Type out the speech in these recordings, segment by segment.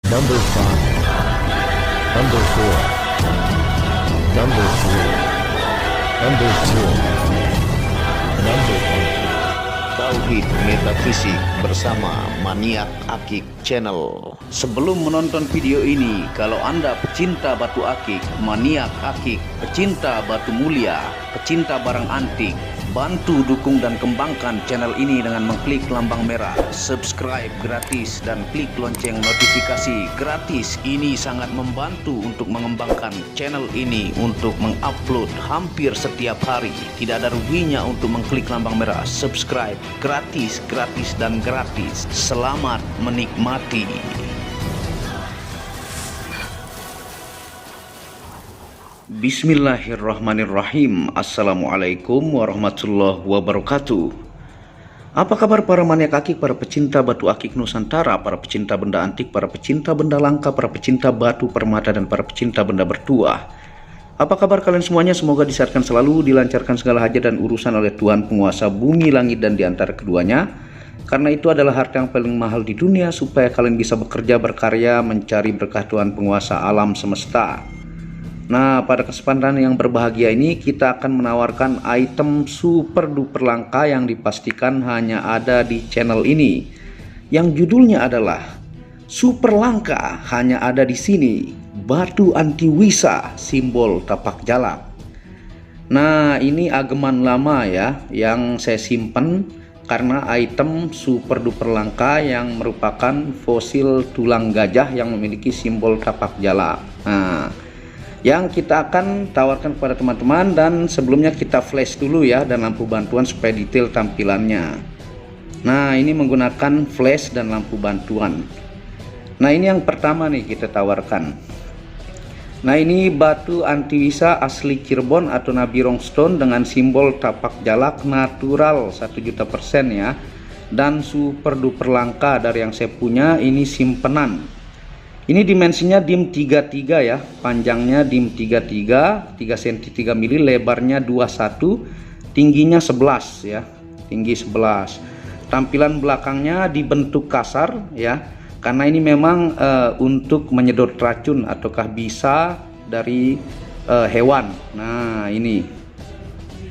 Number 5, Number 4, Number 3, Number 2, Number 1. Tauhid Metafisik bersama Maniak Akik Channel. Sebelum menonton video ini, kalau Anda pecinta batu akik, maniak akik, pecinta batu mulia, pecinta barang antik, bantu dukung dan kembangkan channel ini dengan mengklik lambang merah, subscribe gratis dan klik lonceng notifikasi gratis. Ini sangat membantu untuk mengembangkan channel ini untuk mengupload hampir setiap hari. Tidak ada ruginya untuk mengklik lambang merah, subscribe gratis, gratis dan gratis. Selamat menikmati. Bismillahirrahmanirrahim. Assalamualaikum warahmatullahi wabarakatuh. Apa kabar para maniak akik, para pecinta batu akik Nusantara, para pecinta benda antik, para pecinta benda langka, para pecinta batu permata, dan para pecinta benda bertuah? Apa kabar kalian semuanya? Semoga disehatkan selalu, dilancarkan segala hajat dan urusan oleh Tuhan penguasa bumi, langit, dan diantara keduanya. Karena itu adalah harta yang paling mahal di dunia, supaya kalian bisa bekerja, berkarya, mencari berkah Tuhan penguasa alam semesta. Nah, pada kesempatan yang berbahagia ini kita akan menawarkan item super duper langka yang dipastikan hanya ada di channel ini. Yang judulnya adalah super langka hanya ada di sini, batu anti wisa simbol tapak jalak. Nah, ini ageman lama ya yang saya simpan karena item super duper langka yang merupakan fosil tulang gajah yang memiliki simbol tapak jalak. Nah, yang kita akan tawarkan kepada teman-teman, dan sebelumnya kita flash dulu ya dan lampu bantuan supaya detail tampilannya. Nah, ini menggunakan flash dan lampu bantuan. Nah, ini yang pertama nih kita tawarkan. Nah, ini batu anti wisa asli Cirebon atau Nabirong Stone dengan simbol tapak jalak natural 1.000.000% ya, dan super duper langka dari yang saya punya. Ini simpenan. Ini dimensinya dim 33 ya, panjangnya dim 33, 3 cm 3 mili, lebarnya 21, tingginya 11 ya, tinggi 11. Tampilan belakangnya dibentuk kasar ya, karena ini memang untuk menyedot racun ataukah bisa dari hewan. Nah, ini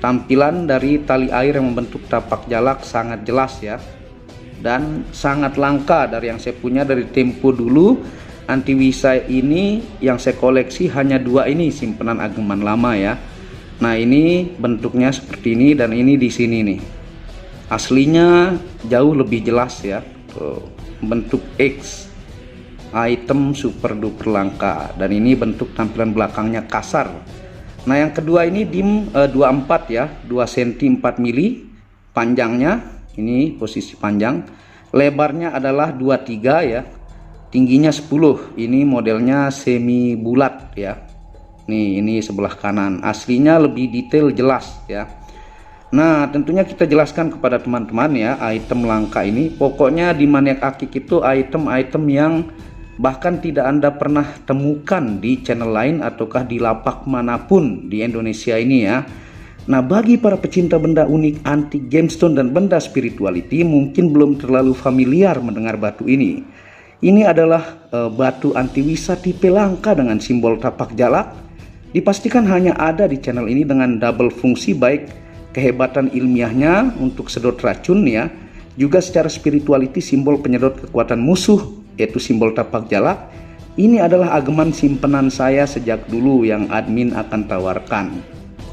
tampilan dari tali air yang membentuk tapak jalak sangat jelas ya, dan sangat langka dari yang saya punya dari tempo dulu. Anti wisa ini yang saya koleksi hanya dua ini, simpenan ageman lama ya. Nah, ini bentuknya seperti ini, dan ini di sini nih. Aslinya jauh lebih jelas ya. Tuh, bentuk X, item super duper langka, dan ini bentuk tampilan belakangnya kasar. Nah, yang kedua ini dim 24 ya, 2 cm 4 mili panjangnya. Ini posisi panjang. Lebarnya adalah 23 ya. Tingginya 10. Ini modelnya semi bulat ya. Nih, ini sebelah kanan. Aslinya lebih detail jelas ya. Nah, tentunya kita jelaskan kepada teman-teman ya, item langka ini. Pokoknya di maniak akik itu item-item yang bahkan tidak Anda pernah temukan di channel lain ataukah di lapak manapun di Indonesia ini ya. Nah, bagi para pecinta benda unik, antik, gemstone, dan benda spirituality mungkin belum terlalu familiar mendengar batu ini. Ini adalah batu anti wisa tipe langka dengan simbol tapak jalak. Dipastikan hanya ada di channel ini dengan double fungsi, baik kehebatan ilmiahnya untuk sedot racun ya, juga secara spirituality simbol penyedot kekuatan musuh, yaitu simbol tapak jalak. Ini adalah ageman simpenan saya sejak dulu yang admin akan tawarkan.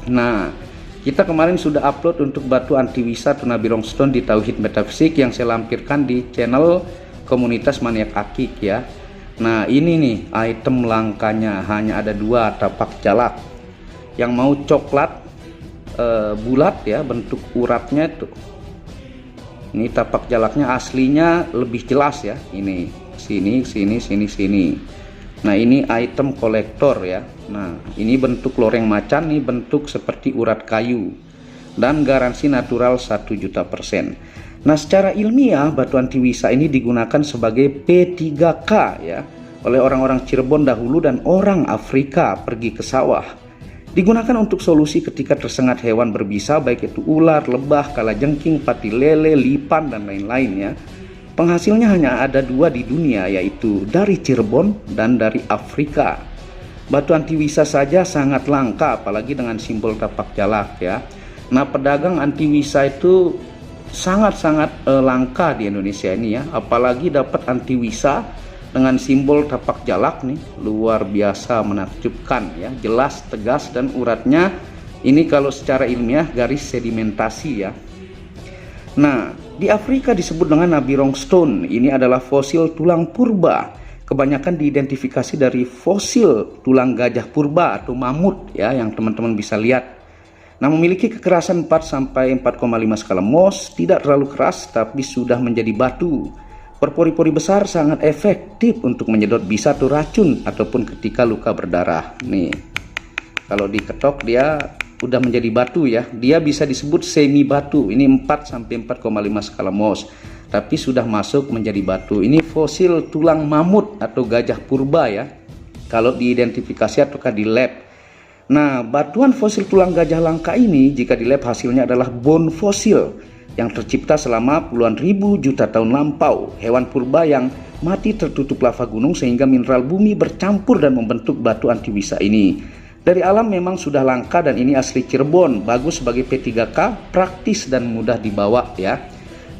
Nah, kita kemarin sudah upload untuk batu anti wisa Nabirong Stone di Tauhid Metafisik yang saya lampirkan di channel komunitas maniak akik ya. Nah, ini nih item langkanya, hanya ada dua, tapak jalak. Yang mau coklat bulat ya, bentuk uratnya tuh. Ini tapak jalaknya aslinya lebih jelas ya. Ini sini, sini, sini, sini. Nah, ini item kolektor ya. Nah, ini bentuk loreng macan, nih bentuk seperti urat kayu, dan garansi natural 1.000.000%. Nah, secara ilmiah batu anti wisa ini digunakan sebagai P3K ya oleh orang-orang Cirebon dahulu dan orang Afrika pergi ke sawah. Digunakan untuk solusi ketika tersengat hewan berbisa, baik itu ular, lebah, kalajengking, pati lele, lipan, dan lain-lain ya. Penghasilnya hanya ada dua di dunia, yaitu dari Cirebon dan dari Afrika. Batu antiwisa saja sangat langka, apalagi dengan simbol tapak jalak ya. Nah, pedagang antiwisa itu sangat-sangat langka di Indonesia ini ya, apalagi dapat antiwisa dengan simbol tapak jalak nih, luar biasa menakjubkan ya, jelas, tegas, dan uratnya ini kalau secara ilmiah garis sedimentasi ya. Nah, di Afrika disebut dengan Nabirong Stone. Ini adalah fosil tulang purba. Kebanyakan diidentifikasi dari fosil tulang gajah purba atau mamut ya, yang teman-teman bisa lihat. Nah, memiliki kekerasan 4 sampai 4,5 skala Mohs, tidak terlalu keras tapi sudah menjadi batu. Berpori-pori besar sangat efektif untuk menyedot bisa tuh racun ataupun ketika luka berdarah. Nih, kalau diketok dia udah menjadi batu ya. Dia bisa disebut semi batu. Ini 4 sampai 4,5 skala Mohs, tapi sudah masuk menjadi batu. Ini fosil tulang mamut atau gajah purba ya, kalau diidentifikasi ataukah di lab. Nah, batuan fosil tulang gajah langka ini jika di lab hasilnya adalah bone fosil yang tercipta selama puluhan ribu juta tahun lampau. Hewan purba yang mati tertutup lava gunung sehingga mineral bumi bercampur dan membentuk batu antiwisa ini. Dari alam memang sudah langka dan ini asli Cirebon, bagus sebagai P3K, praktis dan mudah dibawa ya.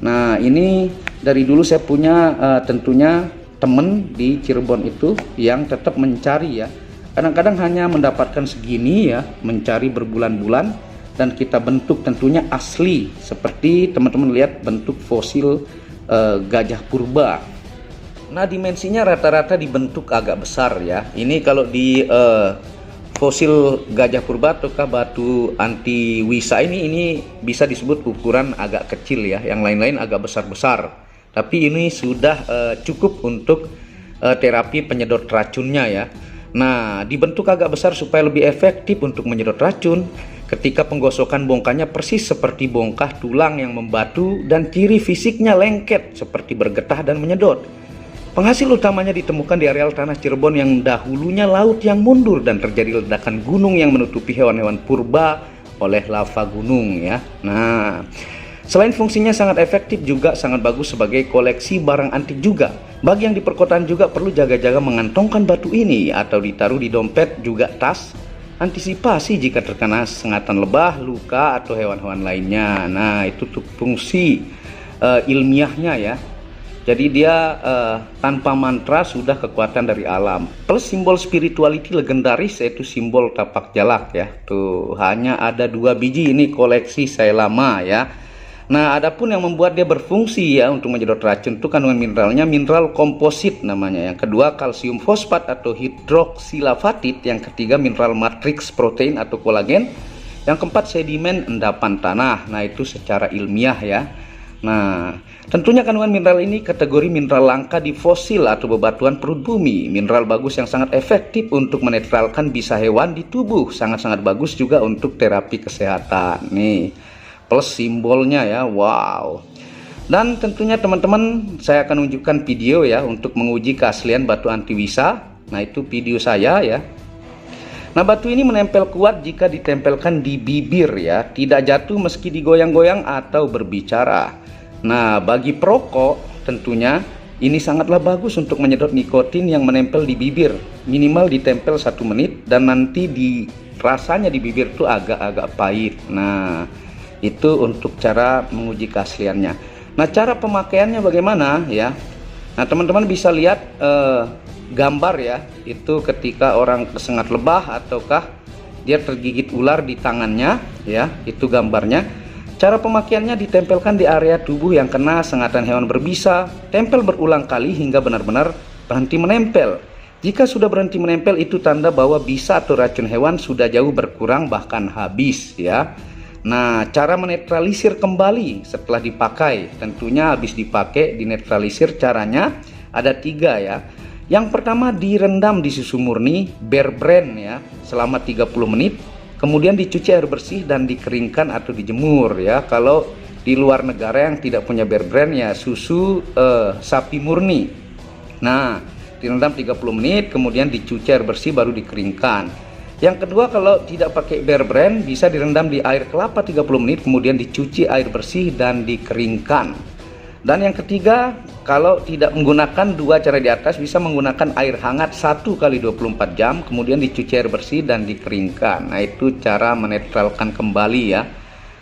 Nah, ini dari dulu saya punya tentunya temen di Cirebon itu yang tetap mencari ya. Kadang-kadang hanya mendapatkan segini ya, mencari berbulan-bulan, dan kita bentuk tentunya asli seperti teman-teman lihat bentuk fosil gajah purba. Nah, dimensinya rata-rata dibentuk agak besar ya. Ini kalau di fosil gajah purba ataukah batu antiwisa ini bisa disebut ukuran agak kecil ya, yang lain-lain agak besar-besar. Tapi ini sudah cukup untuk terapi penyedot racunnya ya. Nah, dibentuk agak besar supaya lebih efektif untuk menyedot racun. Ketika penggosokan bongkahnya persis seperti bongkah tulang yang membatu dan ciri fisiknya lengket seperti bergetah dan menyedot. Penghasil utamanya ditemukan di areal tanah Cirebon yang dahulunya laut yang mundur dan terjadi ledakan gunung yang menutupi hewan-hewan purba oleh lava gunung ya. Nah, selain fungsinya sangat efektif juga sangat bagus sebagai koleksi barang antik juga. Bagi yang di perkotaan juga perlu jaga-jaga mengantongkan batu ini atau ditaruh di dompet juga tas, antisipasi jika terkena sengatan lebah, luka atau hewan-hewan lainnya. Nah, itu tuh fungsi ilmiahnya ya. Jadi dia tanpa mantra sudah kekuatan dari alam. Plus simbol spirituality legendaris yaitu simbol tapak jalak ya. Tuh hanya ada 2 biji, ini koleksi saya lama ya. Nah, adapun yang membuat dia berfungsi ya untuk menyedot racun itu kandungan mineralnya mineral komposit namanya. Yang kedua kalsium fosfat atau hidroksilavatid. Yang ketiga mineral matrix protein atau kolagen. Yang keempat sedimen endapan tanah. Nah, itu secara ilmiah ya. Nah, tentunya kandungan mineral ini kategori mineral langka di fosil atau bebatuan perut bumi. Mineral bagus yang sangat efektif untuk menetralkan bisa hewan di tubuh. Sangat-sangat bagus juga untuk terapi kesehatan. Nih, plus simbolnya ya, wow. Dan tentunya teman-teman saya akan unjukkan video ya untuk menguji keaslian batu antiwisa. Nah, itu video saya ya. Nah, batu ini menempel kuat jika ditempelkan di bibir ya, tidak jatuh meski digoyang-goyang atau berbicara. Nah, bagi perokok tentunya ini sangatlah bagus untuk menyedot nikotin yang menempel di bibir. Minimal ditempel 1 menit dan nanti rasanya di bibir tuh agak-agak pahit. Nah, itu untuk cara menguji keasliannya. Nah, cara pemakaiannya bagaimana ya? Nah, teman-teman bisa lihat gambar ya, itu ketika orang kesengat lebah ataukah dia tergigit ular di tangannya ya, itu gambarnya. Cara pemakaiannya ditempelkan di area tubuh yang kena sengatan hewan berbisa, tempel berulang kali hingga benar-benar berhenti menempel. Jika sudah berhenti menempel itu tanda bahwa bisa atau racun hewan sudah jauh berkurang bahkan habis ya. Nah, cara menetralisir kembali setelah dipakai, tentunya habis dipakai dinetralisir caranya ada 3 ya. Yang pertama direndam di susu murni bear brand ya selama 30 menit. Kemudian dicuci air bersih dan dikeringkan atau dijemur ya. Kalau di luar negara yang tidak punya bear brand ya susu sapi murni. Nah, direndam 30 menit kemudian dicuci air bersih baru dikeringkan. Yang kedua, kalau tidak pakai bear brand bisa direndam di air kelapa 30 menit kemudian dicuci air bersih dan dikeringkan. Dan yang ketiga, kalau tidak menggunakan dua cara di atas, bisa menggunakan air hangat 1 kali 24 jam, kemudian dicuci air bersih dan dikeringkan. Nah, itu cara menetralkan kembali ya.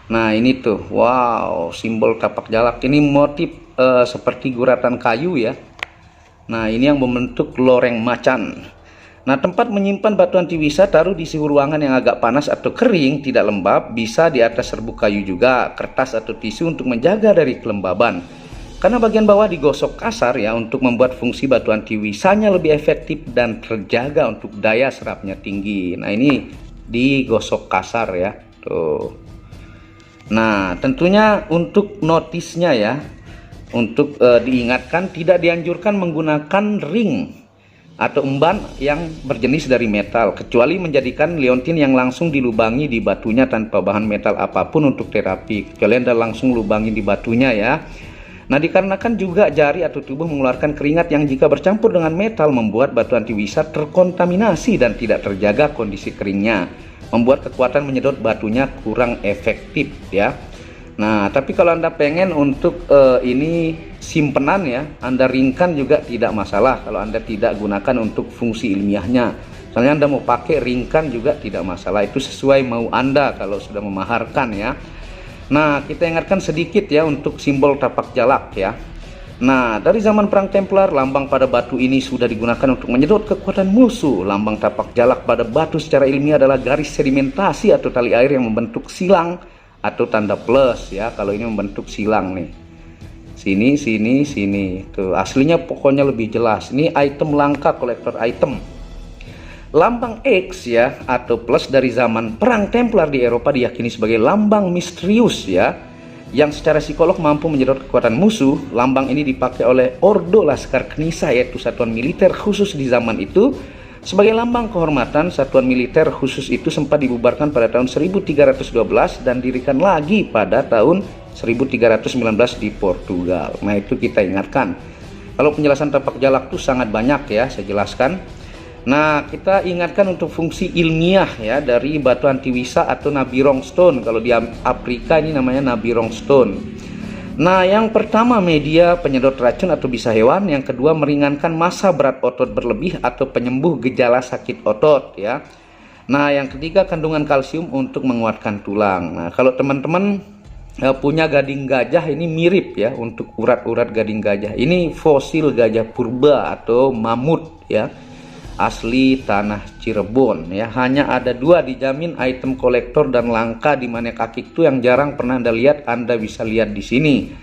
Nah, ini tuh, wow, simbol tapak jalak. Ini motif seperti guratan kayu ya. Nah, ini yang membentuk loreng macan. Nah, tempat menyimpan batu anti wisa taruh di suhu ruangan yang agak panas atau kering, tidak lembab, bisa di atas serbuk kayu juga, kertas atau tisu untuk menjaga dari kelembaban. Karena bagian bawah digosok kasar ya, untuk membuat fungsi batu anti wisanya lebih efektif dan terjaga untuk daya serapnya tinggi. Nah, ini digosok kasar ya, tuh. Nah, tentunya untuk notisnya ya, untuk diingatkan tidak dianjurkan menggunakan ring atau emban yang berjenis dari metal, kecuali menjadikan liontin yang langsung dilubangi di batunya tanpa bahan metal apapun untuk terapi, kecuali Anda langsung lubangi di batunya ya. Nah, dikarenakan juga jari atau tubuh mengeluarkan keringat yang jika bercampur dengan metal membuat batu anti wisa terkontaminasi dan tidak terjaga kondisi keringnya, membuat kekuatan menyedot batunya kurang efektif ya. Nah, tapi kalau Anda pengen untuk ini simpenan ya, Anda ringkan juga tidak masalah kalau Anda tidak gunakan untuk fungsi ilmiahnya. Misalnya Anda mau pakai ringkan juga tidak masalah, itu sesuai mau Anda kalau sudah memaharkan ya. Nah, kita ingatkan sedikit ya untuk simbol tapak jalak ya. Nah, dari zaman perang Templar, lambang pada batu ini sudah digunakan untuk menyedot kekuatan musuh. Lambang tapak jalak pada batu secara ilmiah adalah garis sedimentasi atau tali air yang membentuk silang atau tanda plus ya. Kalau ini membentuk silang nih, sini sini sini tuh, aslinya pokoknya lebih jelas. Ini item langka, kolektor item. Lambang X ya atau plus dari zaman perang Templar di Eropa diyakini sebagai lambang misterius ya, yang secara psikolog mampu menyedot kekuatan musuh. Lambang ini dipakai oleh Ordo Laskar Knisa, yaitu satuan militer khusus di zaman itu. Sebagai lambang kehormatan, satuan militer khusus itu sempat dibubarkan pada tahun 1312 dan dirikan lagi pada tahun 1319 di Portugal. Nah, itu kita ingatkan. Kalau penjelasan tapak jalak itu sangat banyak ya, saya jelaskan. Nah, kita ingatkan untuk fungsi ilmiah ya dari batu anti wisa atau Nabirong Stone. Kalau di Afrika ini namanya Nabirong Stone. Nah, yang pertama media penyedot racun atau bisa hewan, yang kedua meringankan massa berat otot berlebih atau penyembuh gejala sakit otot ya. Nah, yang ketiga kandungan kalsium untuk menguatkan tulang. Nah, kalau teman-teman punya gading gajah, ini mirip ya untuk urat-urat gading gajah. Ini fosil gajah purba atau mamut ya, asli tanah Cirebon ya. Hanya ada 2, dijamin item kolektor dan langka di mana kaki itu yang jarang pernah Anda lihat, Anda bisa lihat di sini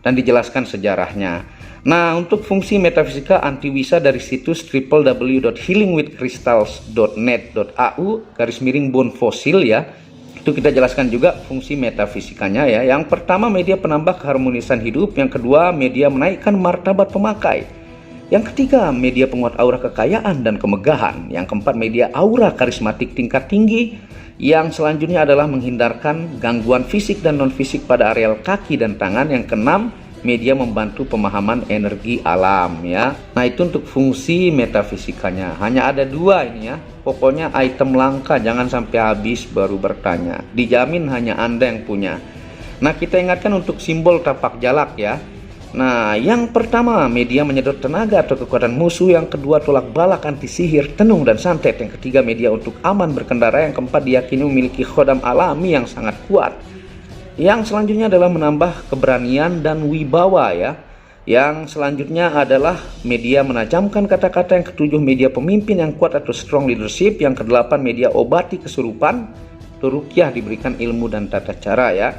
dan dijelaskan sejarahnya. Nah, untuk fungsi metafisika anti wisa dari situs www.healingwithcrystals.net.au/bone fosil ya, itu kita jelaskan juga fungsi metafisikanya ya. Yang pertama media penambah keharmonisan hidup, yang kedua media menaikkan martabat pemakai, yang ketiga media penguat aura kekayaan dan kemegahan, yang keempat media aura karismatik tingkat tinggi, yang selanjutnya adalah menghindarkan gangguan fisik dan non fisik pada areal kaki dan tangan, yang keenam media membantu pemahaman energi alam ya. Nah, itu untuk fungsi metafisikanya. Hanya ada 2 ini ya, pokoknya item langka, jangan sampai habis baru bertanya, dijamin hanya Anda yang punya. Nah, kita ingatkan untuk simbol tapak jalak ya. Nah, yang pertama media menyedot tenaga atau kekuatan musuh, yang kedua tolak balak anti sihir, tenung dan santet, yang ketiga media untuk aman berkendara, yang keempat diyakini memiliki khodam alami yang sangat kuat. Yang selanjutnya adalah menambah keberanian dan wibawa ya. Yang selanjutnya adalah media menajamkan kata-kata, yang ketujuh media pemimpin yang kuat atau strong leadership, yang kedelapan media obati kesurupan, ruqyah diberikan ilmu dan tata cara ya.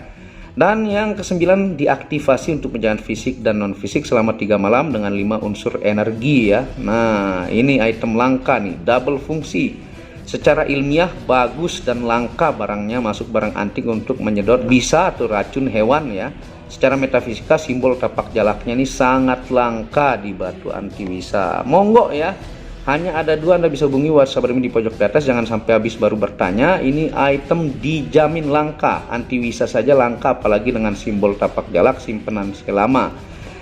Dan yang kesembilan diaktifasi untuk penjagaan fisik dan non fisik selama 3 malam dengan 5 unsur energi ya. Nah, ini item langka nih, double fungsi. Secara ilmiah bagus dan langka barangnya, masuk barang antik untuk menyedot bisa atau racun hewan ya. Secara metafisika simbol tapak jalaknya ini sangat langka di batu anti wisa. Monggo ya. Hanya ada 2, Anda bisa hubungi WhatsApp admin di pojok di atas, jangan sampai habis baru bertanya. Ini item dijamin langka, anti wisa saja langka, apalagi dengan simbol tapak jalak simpenan selama.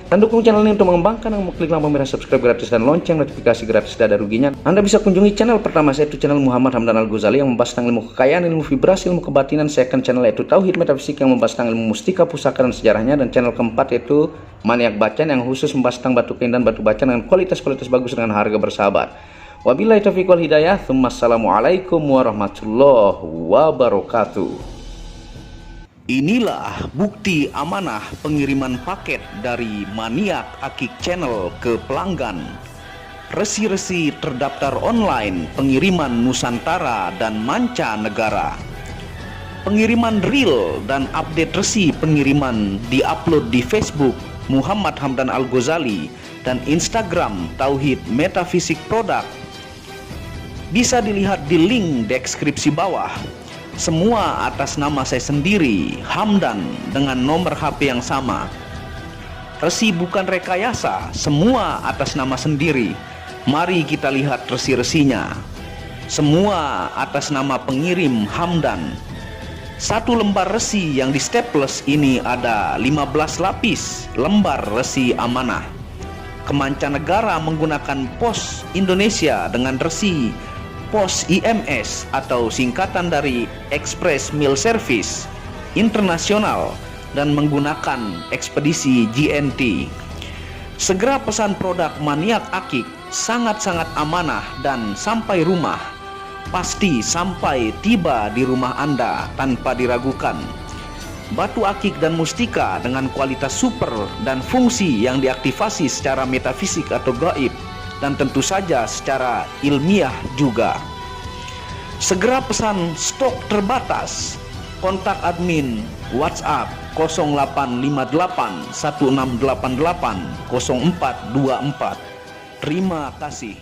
Dan dukung channel ini untuk mengembangkan dengan klik lampu merah subscribe gratis dan lonceng notifikasi gratis, tidak ada ruginya. Anda bisa kunjungi channel pertama saya, yaitu channel Muhammad Hamdan Al-Ghazali yang membahas tentang ilmu kekayaan, ilmu vibrasi, ilmu kebatinan. Second channel yaitu Tauhid Metafisik yang membahas tentang ilmu mustika, pusaka, dan sejarahnya. Dan channel keempat yaitu Maniak Bacaan yang khusus membahas tentang batu keindahan, batu bacaan dengan kualitas-kualitas bagus dengan harga bersahabat. Wabillahi taufiq wal hidayah. Assalamualaikum warahmatullahi wabarakatuh. Inilah bukti amanah pengiriman paket dari Maniak Akik Channel ke pelanggan. Resi-resi terdaftar online pengiriman Nusantara dan mancanegara. Pengiriman real dan update resi pengiriman diupload di Facebook Muhammad Hamdan Al-Ghazali dan Instagram Tauhid Metafisik Produk. Bisa dilihat di link deskripsi bawah. Semua atas nama saya sendiri, Hamdan, dengan nomor HP yang sama. Resi bukan rekayasa, semua atas nama sendiri. Mari kita lihat resi-resinya. Semua atas nama pengirim Hamdan. Satu lembar resi yang di staples ini ada 15 lapis lembar resi amanah. Kemancanegara menggunakan pos Indonesia dengan resi pos IMS atau singkatan dari Express Mail Service Internasional dan menggunakan ekspedisi GNT. Segera pesan produk Maniak Akik, sangat-sangat amanah dan sampai rumah. Pasti sampai tiba di rumah Anda tanpa diragukan. Batu akik dan mustika dengan kualitas super dan fungsi yang diaktifasi secara metafisik atau gaib, dan tentu saja secara ilmiah juga. Segera pesan, stok terbatas. Kontak admin WhatsApp 0858 1688 0424. Terima kasih.